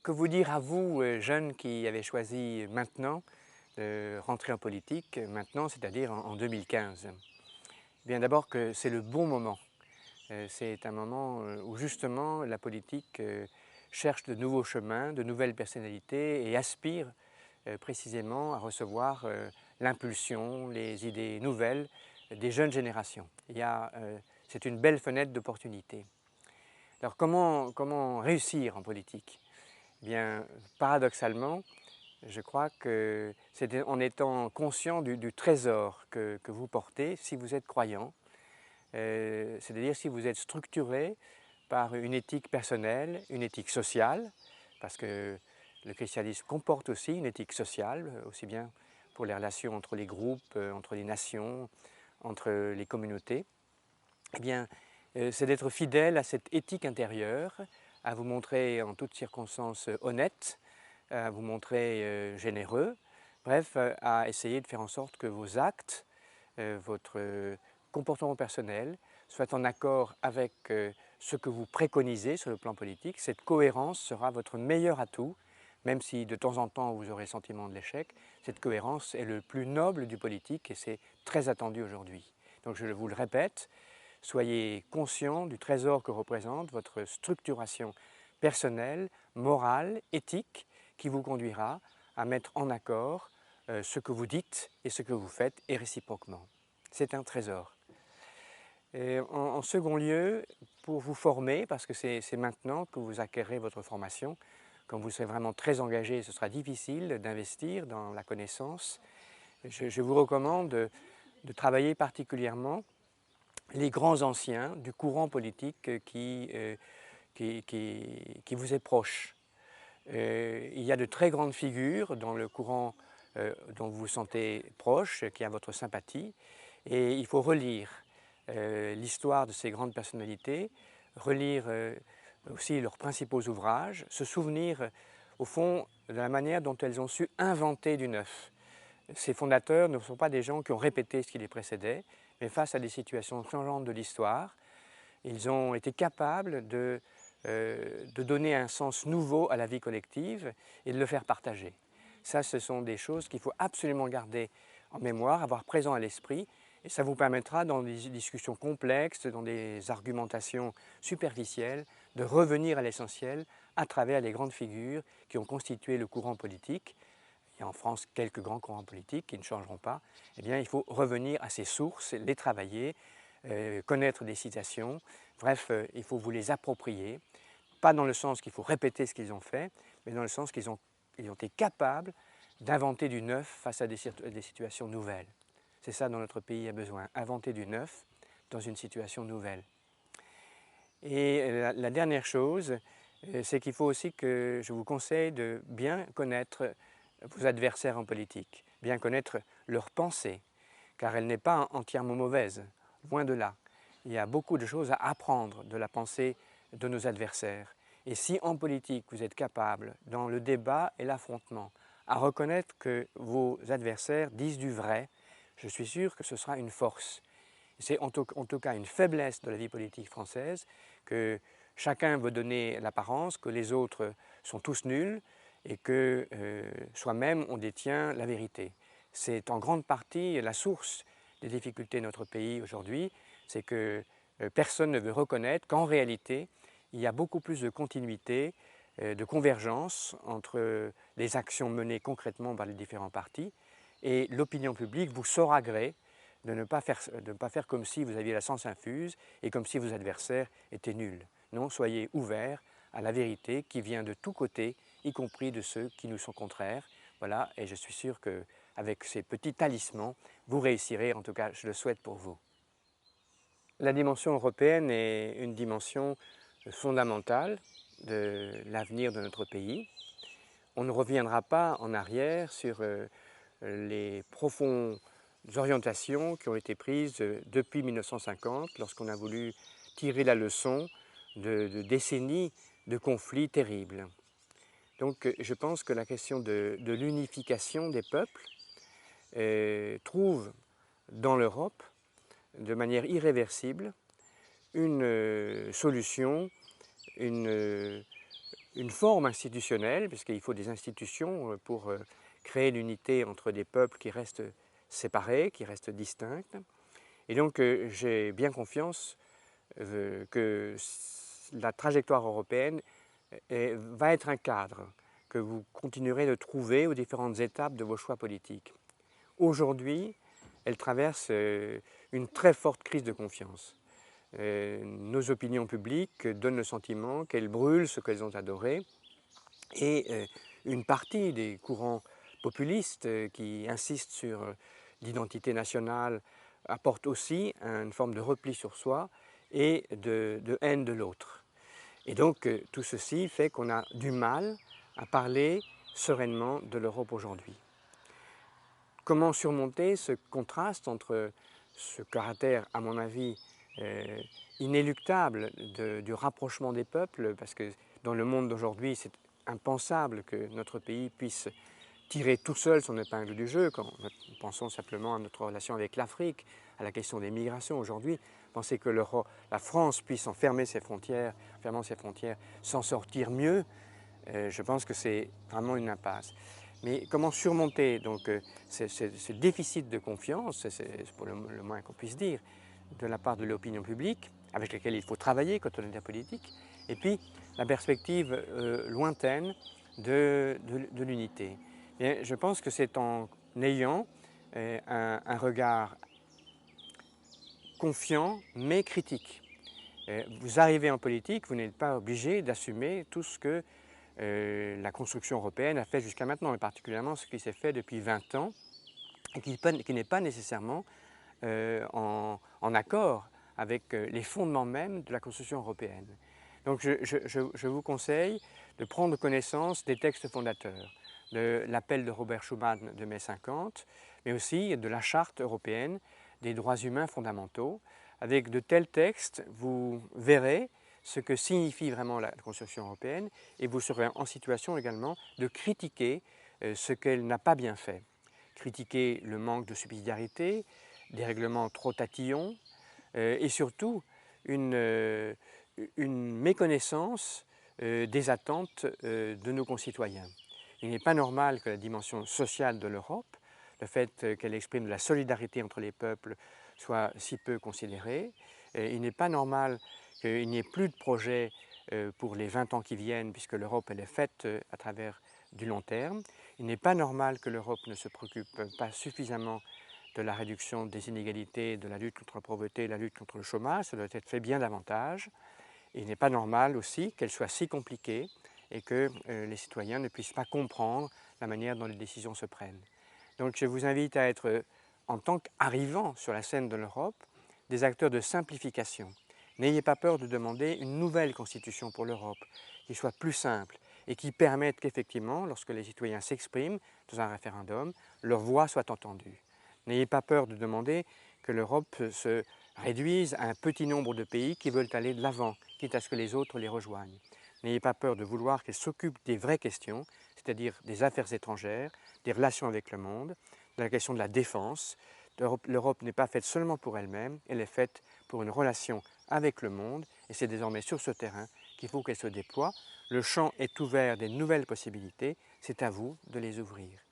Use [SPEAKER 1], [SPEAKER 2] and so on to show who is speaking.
[SPEAKER 1] Que vous dire à vous, jeunes qui avez choisi maintenant de rentrer en politique, maintenant, c'est-à-dire en 2015? Bien d'abord que c'est le bon moment. C'est un moment où justement la politique cherche de nouveaux chemins, de nouvelles personnalités et aspire précisément à recevoir l'impulsion, les idées nouvelles des jeunes générations. C'est une belle fenêtre d'opportunité. Alors comment réussir en politique? Eh bien, paradoxalement, je crois que c'est en étant conscient du trésor que vous portez si vous êtes croyant, c'est-à-dire si vous êtes structuré par une éthique personnelle, une éthique sociale, parce que le christianisme comporte aussi une éthique sociale, aussi bien pour les relations entre les groupes, entre les nations, entre les communautés. Eh bien, c'est d'être fidèle à cette éthique intérieure, à vous montrer en toutes circonstances honnête, à vous montrer généreux, bref, à essayer de faire en sorte que vos actes, votre comportement personnel soient en accord avec ce que vous préconisez sur le plan politique. Cette cohérence sera votre meilleur atout, même si de temps en temps vous aurez le sentiment de l'échec. Cette cohérence est le plus noble du politique et c'est très attendu aujourd'hui. Donc je vous le répète, soyez conscient du trésor que représente votre structuration personnelle, morale, éthique, qui vous conduira à mettre en accord ce que vous dites et ce que vous faites, et réciproquement. C'est un trésor. Et en second lieu, pour vous former, parce que c'est maintenant que vous acquérez votre formation, quand vous serez vraiment très engagé, ce sera difficile d'investir dans la connaissance. Je vous recommande de travailler particulièrement les grands anciens du courant politique qui vous est proche. Il y a de très grandes figures dans le courant dont vous vous sentez proche, qui a votre sympathie, et il faut relire l'histoire de ces grandes personnalités, relire aussi leurs principaux ouvrages, se souvenir au fond de la manière dont elles ont su inventer du neuf. Ces fondateurs ne sont pas des gens qui ont répété ce qui les précédait, mais face à des situations changeantes de l'histoire, ils ont été capables de donner un sens nouveau à la vie collective et de le faire partager. Ça, ce sont des choses qu'il faut absolument garder en mémoire, avoir présent à l'esprit, et ça vous permettra dans des discussions complexes, dans des argumentations superficielles, de revenir à l'essentiel à travers les grandes figures qui ont constitué le courant politique. Il y a en France quelques grands courants politiques qui ne changeront pas. Eh bien, il faut revenir à ces sources, les travailler, connaître des citations. Bref, il faut vous les approprier, pas dans le sens qu'il faut répéter ce qu'ils ont fait, mais dans le sens qu'ils ont été capables d'inventer du neuf face à des situations nouvelles. C'est ça dont notre pays a besoin, inventer du neuf dans une situation nouvelle. Et la dernière chose, c'est qu'il faut aussi que je vous conseille de bien connaître vos adversaires en politique, bien connaître leurs pensées, car elle n'est pas entièrement mauvaise, loin de là. Il y a beaucoup de choses à apprendre de la pensée de nos adversaires. Et si en politique vous êtes capable, dans le débat et l'affrontement, à reconnaître que vos adversaires disent du vrai, je suis sûr que ce sera une force. C'est en tout cas une faiblesse de la vie politique française que chacun veut donner l'apparence que les autres sont tous nuls et que soi-même on détient la vérité. C'est en grande partie la source des difficultés de notre pays aujourd'hui, c'est que personne ne veut reconnaître qu'en réalité il y a beaucoup plus de continuité, de convergence entre les actions menées concrètement par les différents partis, et l'opinion publique vous saura gré de ne pas faire comme si vous aviez la science infuse et comme si vos adversaires étaient nuls. Non, soyez ouverts à la vérité qui vient de tous côtés, y compris de ceux qui nous sont contraires. Voilà, et je suis sûr qu'avec ces petits talismans, vous réussirez, en tout cas je le souhaite pour vous. La dimension européenne est une dimension fondamentale de l'avenir de notre pays. On ne reviendra pas en arrière sur les profondes orientations qui ont été prises depuis 1950, lorsqu'on a voulu tirer la leçon de décennies de conflits terribles. Donc je pense que la question de l'unification des peuples trouve dans l'Europe, de manière irréversible, une solution, une une forme institutionnelle, puisqu'il faut des institutions pour créer l'unité entre des peuples qui restent séparés, qui restent distincts. Et donc j'ai bien confiance que la trajectoire européenne va être un cadre que vous continuerez de trouver aux différentes étapes de vos choix politiques. Aujourd'hui, elle traverse une très forte crise de confiance. Nos opinions publiques donnent le sentiment qu'elles brûlent ce qu'elles ont adoré et une partie des courants populistes qui insistent sur l'identité nationale apporte aussi une forme de repli sur soi et de haine de l'autre. Et donc tout ceci fait qu'on a du mal à parler sereinement de l'Europe aujourd'hui. Comment surmonter ce contraste entre ce caractère, à mon avis, inéluctable du rapprochement des peuples, parce que dans le monde d'aujourd'hui, c'est impensable que notre pays puisse tirer tout seul son épingle du jeu. Quand nous pensons simplement à notre relation avec l'Afrique, à la question des migrations aujourd'hui, penser que la France puisse fermant ses frontières, s'en sortir mieux, je pense que c'est vraiment une impasse. Mais comment surmonter donc ce déficit de confiance, c'est pour le moins qu'on puisse dire, de la part de l'opinion publique, avec laquelle il faut travailler quand on est de la politique, et puis la perspective lointaine de l'unité. Je pense que c'est en ayant un regard confiant mais critique. Vous arrivez en politique, vous n'êtes pas obligé d'assumer tout ce que la construction européenne a fait jusqu'à maintenant, et particulièrement ce qui s'est fait depuis 20 ans, et qui n'est pas nécessairement en accord avec les fondements même de la construction européenne. Donc je vous conseille de prendre connaissance des textes fondateurs, de l'appel de Robert Schuman de mai 50, mais aussi de la Charte européenne des droits humains fondamentaux. Avec de tels textes, vous verrez ce que signifie vraiment la construction européenne et vous serez en situation également de critiquer ce qu'elle n'a pas bien fait. Critiquer le manque de subsidiarité, des règlements trop tatillons et surtout une méconnaissance des attentes de nos concitoyens. Il n'est pas normal que la dimension sociale de l'Europe, le fait qu'elle exprime de la solidarité entre les peuples, soit si peu considérée. Il n'est pas normal qu'il n'y ait plus de projets pour les 20 ans qui viennent, puisque l'Europe elle est faite à travers du long terme. Il n'est pas normal que l'Europe ne se préoccupe pas suffisamment de la réduction des inégalités, de la lutte contre la pauvreté, la lutte contre le chômage. Ça doit être fait bien davantage. Et il n'est pas normal aussi qu'elle soit si compliquée et que les citoyens ne puissent pas comprendre la manière dont les décisions se prennent. Donc je vous invite à être, en tant qu'arrivants sur la scène de l'Europe, des acteurs de simplification. N'ayez pas peur de demander une nouvelle constitution pour l'Europe, qui soit plus simple et qui permette qu'effectivement, lorsque les citoyens s'expriment dans un référendum, leur voix soit entendue. N'ayez pas peur de demander que l'Europe se réduise à un petit nombre de pays qui veulent aller de l'avant, quitte à ce que les autres les rejoignent. N'ayez pas peur de vouloir qu'elle s'occupe des vraies questions, c'est-à-dire des affaires étrangères, des relations avec le monde, de la question de la défense. L'Europe n'est pas faite seulement pour elle-même, elle est faite pour une relation avec le monde et c'est désormais sur ce terrain qu'il faut qu'elle se déploie. Le champ est ouvert des nouvelles possibilités, c'est à vous de les ouvrir.